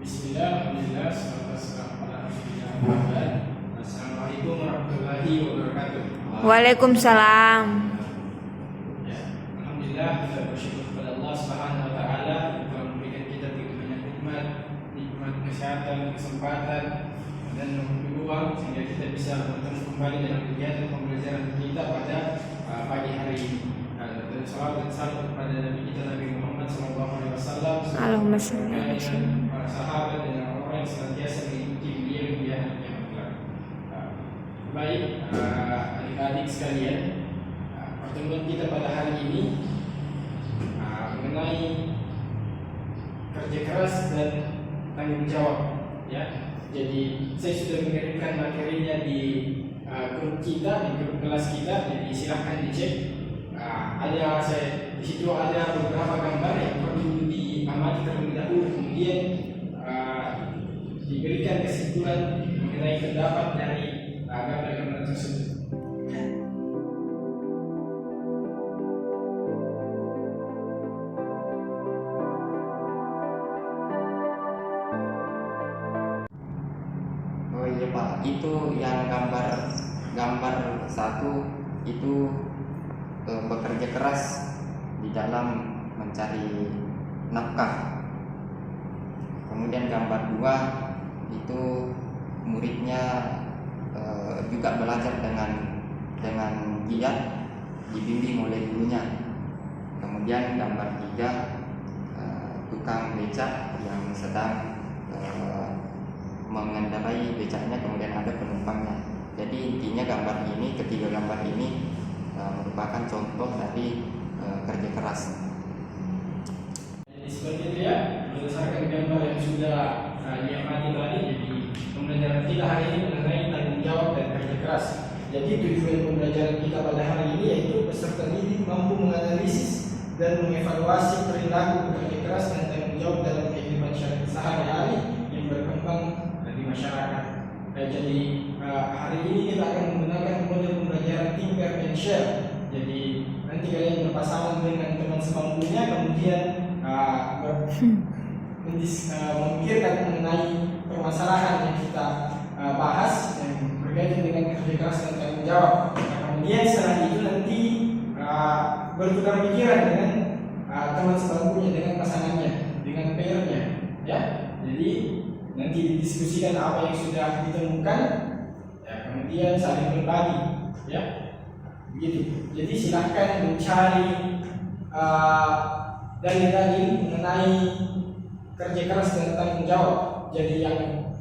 Bismillah, alhamdulillah, salatu wassalamu ala rasulillah Muhammad. Assalamualaikum warahmatullahi wabarakatuh. Waalaikumsalam. Ya, alhamdulillah kita bersyukur kepada Allah Subhanahu wa taala yang telah memberikan kita begitu banyak nikmat kesehatan, kesempatan dan peluang sehingga kita bisa bertemu kembali dalam kegiatan pembelajaran kita pada pagi hari ini. Dan salawat dan salam kepada Nabi kita Nabi Muhammad SAW. Allahumma shalli ala Dengan para sahabat dan orang-orang yang senantiasa mengikuti beliau hingga hari kiamat. Baik, adik-adik sekalian, pertemuan kita pada hari ini mengenai kerja keras dan tanggung jawab. Ya, jadi saya sudah mengirimkan materinya di grup kita, di grup kelas kita. Jadi silahkan dicek. Di situ ada beberapa gambar yang perlu diamati terlebih dahulu, kemudian diberikan kesimpulan mengenai pendapat dari gambar-gambar tersebut. Oh iya Pak, itu yang gambar satu itu bekerja keras di dalam mencari nafkah. Kemudian gambar dua itu muridnya juga belajar dengan giat, dibimbing oleh gurunya. Kemudian gambar tiga tukang becak yang sedang mengendarai becaknya, kemudian ada penumpangnya. Jadi intinya ketiga gambar ini merupakan contoh dari kerja keras. Jadi seperti itu ya, berdasarkan gambar yang sudah diamati tadi. Jadi pembelajaran kita hari ini mengenai tanggung jawab dan kerja keras. Jadi tujuan pembelajaran kita pada hari ini yaitu peserta didik mampu menganalisis dan mengevaluasi perilaku kerja keras dan tanggung jawab dalam kehidupan sehari-hari yang berkembang di masyarakat. Jadi hari ini kita akan menggunakan model pembelajaran think, pair, and share. Jadi nanti kalian berpasangan dengan teman sebangkunya, kemudian memikirkan mengenai permasalahan yang kita bahas yang berkaitan dengan kerja keras dan tanggung jawab. Kemudian setelah itu nanti bertukar pikiran dengan teman sebangkunya, dengan pasangannya, dengan pairnya, ya. Jadi nanti didiskusikan apa yang sudah ditemukan, ya, kemudian saling berbagi, ya, begitu. Jadi silahkan mencari dalil-dalil mengenai kerja keras dan tanggung jawab. Jadi yang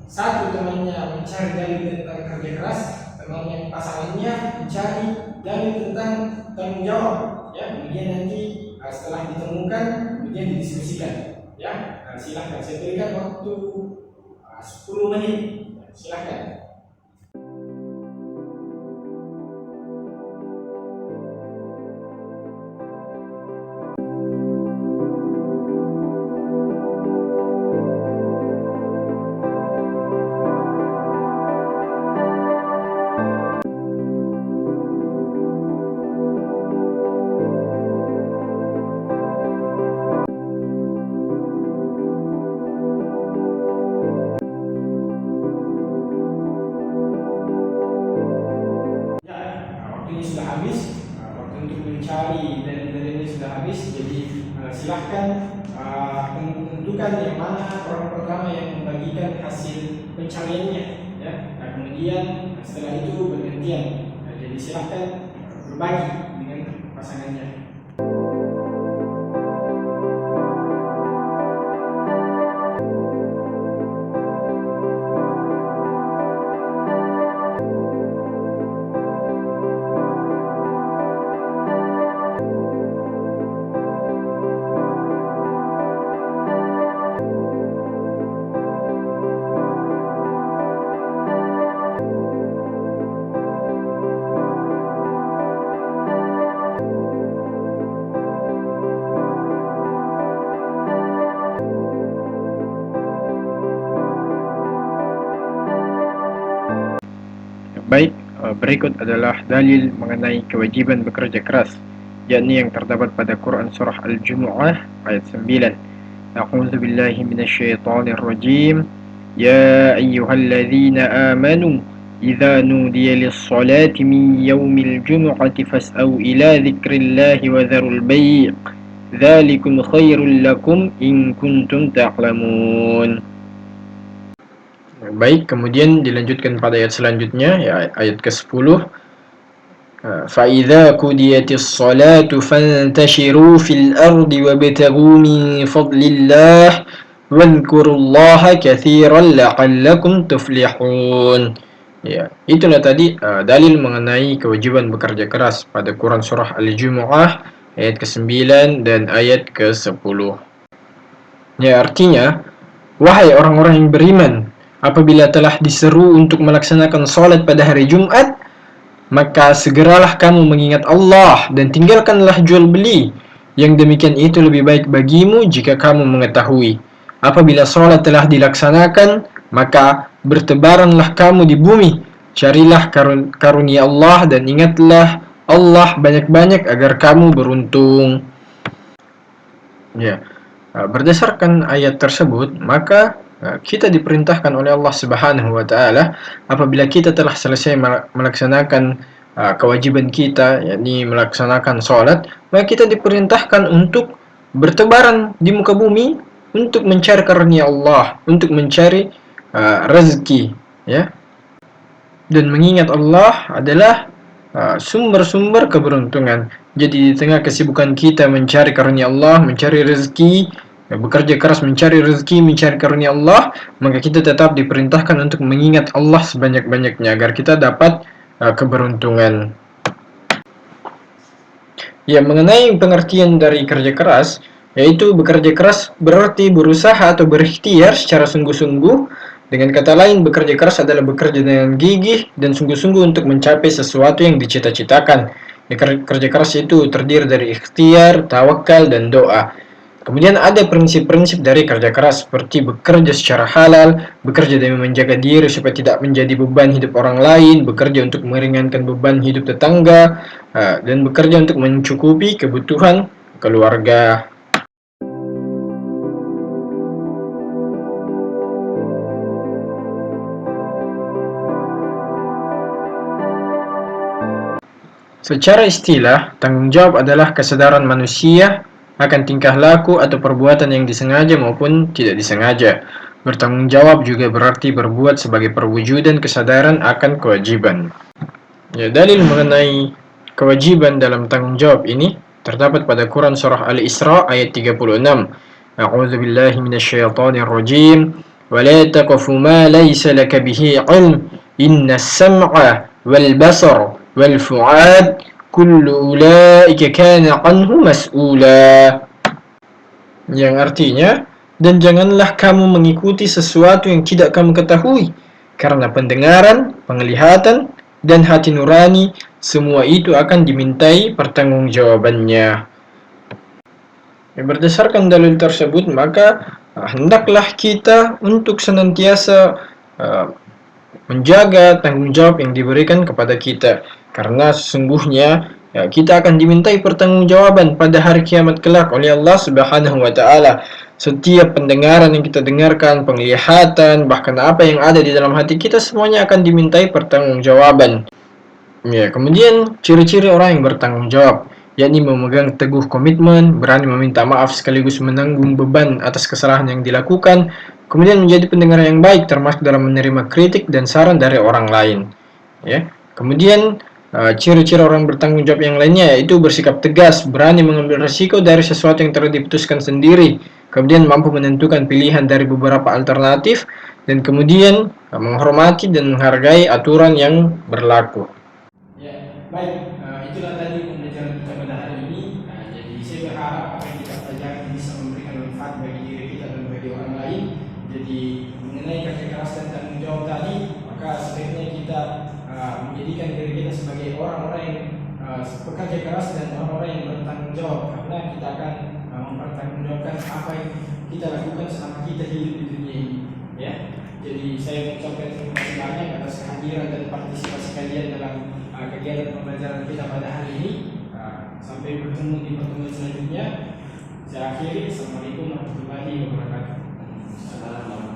satu temannya mencari dalil tentang kerja keras, temannya pasangannya mencari dalil tentang tanggung jawab, ya. Kemudian nanti setelah ditemukan, kemudian didiskusikan, ya. Silahkan saya berikan waktu 10 menit. Silahkan. Mencari dalil-dalilnya sudah habis, jadi silahkan tentukan yang mana orang pertama yang membagikan hasil pencariannya, ya. Nah, kemudian setelah itu bergantian. Jadi silahkan berbagi dengan pasangannya. Baik, berikut adalah dalil mengenai kewajiban bekerja keras, yakni yang terdapat pada Quran Surah Al-Jumu'ah ayat 9. أعوذ بالله من الشيطان الرجيم يا أيها الذين آمنوا إذا نودي للصلاة من يوم الجمعة فاسأوا إلى ذكر الله وذروا البيع ذلكم خير لكم إن كنتم تعلمون. Baik, kemudian dilanjutkan pada ayat selanjutnya, ya, ayat ke-10. فَإِذَا قُضِيَتِ الصَّلَاةُ فَانْتَشِرُوا فِي الْأَرْضِ وَابْتَغُوا مِنْ فَضْلِ اللَّهِ وَاذْكُرُوا اللَّهَ كَثِيرًا لَعَلَّكُمْ تُفْلِحُونَ. Ya, itulah tadi dalil mengenai kewajiban bekerja keras pada Quran surah Al-Jumu'ah ayat ke-9 dan ayat ke-10. Ya, artinya, wahai orang-orang yang beriman, apabila telah diseru untuk melaksanakan salat pada hari Jumat, maka segeralah kamu mengingat Allah dan tinggalkanlah jual beli. Yang demikian itu lebih baik bagimu jika kamu mengetahui. Apabila salat telah dilaksanakan, maka bertebaranlah kamu di bumi. Carilah karunia Allah dan ingatlah Allah banyak-banyak agar kamu beruntung. Ya, berdasarkan ayat tersebut, maka kita diperintahkan oleh Allah Subhanahu wa taala apabila kita telah selesai melaksanakan kewajiban kita, yakni melaksanakan sholat, maka kita diperintahkan untuk bertebaran di muka bumi untuk mencari karunia Allah, untuk mencari rezeki, ya. Dan mengingat Allah adalah sumber-sumber keberuntungan. Jadi di tengah kesibukan kita mencari karunia Allah, mencari rezeki, bekerja keras mencari rezeki, mencari karunia Allah, maka kita tetap diperintahkan untuk mengingat Allah sebanyak-banyaknya agar kita dapat keberuntungan. Ya, mengenai pengertian dari kerja keras, yaitu bekerja keras berarti berusaha atau berikhtiar secara sungguh-sungguh. Dengan kata lain, bekerja keras adalah bekerja dengan gigih dan sungguh-sungguh untuk mencapai sesuatu yang dicita-citakan. Ya, kerja keras itu terdiri dari ikhtiar, tawakal, dan doa. Kemudian ada prinsip-prinsip dari kerja keras seperti bekerja secara halal, bekerja demi menjaga diri supaya tidak menjadi beban hidup orang lain, bekerja untuk meringankan beban hidup tetangga, dan bekerja untuk mencukupi kebutuhan keluarga. Secara istilah, tanggung jawab adalah kesadaran manusia akan tingkah laku atau perbuatan yang disengaja maupun tidak disengaja. Bertanggung jawab juga berarti berbuat sebagai perwujudan kesadaran akan kewajiban. Ya, dalil mengenai kewajiban dalam tanggung jawab ini terdapat pada Quran surah Al-Isra ayat 36. A'udzu billahi minasyaitonir rajim. Wa la taqfu ma laysa laka bihi 'ilm. Innas sam'a wal basara wal fu'ad kullu ulaika kana anhu mas'ula. Yang artinya, dan janganlah kamu mengikuti sesuatu yang tidak kamu ketahui, karena pendengaran, penglihatan, dan hati nurani semua itu akan dimintai pertanggungjawabannya. Berdasarkan dalil tersebut, maka hendaklah kita untuk senantiasa menjaga tanggung jawab yang diberikan kepada kita, karena sesungguhnya kita akan dimintai pertanggungjawaban pada hari kiamat kelak oleh Allah Subhanahu wa taala. Setiap pendengaran yang kita dengarkan, penglihatan, bahkan apa yang ada di dalam hati kita semuanya akan dimintai pertanggungjawaban. Ya, kemudian ciri-ciri orang yang bertanggung jawab, yakni memegang teguh komitmen, berani meminta maaf sekaligus menanggung beban atas kesalahan yang dilakukan, kemudian menjadi pendengar yang baik termasuk dalam menerima kritik dan saran dari orang lain. Ya, kemudian ciri-ciri orang bertanggung jawab yang lainnya yaitu bersikap tegas, berani mengambil resiko dari sesuatu yang telah diputuskan sendiri, kemudian mampu menentukan pilihan dari beberapa alternatif, dan kemudian menghormati dan menghargai aturan yang berlaku. Ya, baik. Itulah tadi pembelajaran kita pada hari ini. Jadi saya berharap apa yang kita pelajari bisa memberikan manfaat bagi diri kita dan bagi orang lain. Jadi mengenai kerja keras dan tanggung jawab tadi, maka sebaiknya kita menjadikan diri kita sebagai orang-orang yang bekerja keras dan orang-orang yang bertanggung jawab, karena kita akan mempertanggungjawabkan apa yang kita lakukan selama kita hidup di dunia ini. Ya, jadi saya mengucapkan terima kasih banyak atas kehadiran dan partisipasi kalian dalam kegiatan pembelajaran kita pada hari ini. Sampai bertemu di pertemuan selanjutnya. Saya akhiri. Assalamualaikum warahmatullahi wabarakatuh. Assalamualaikum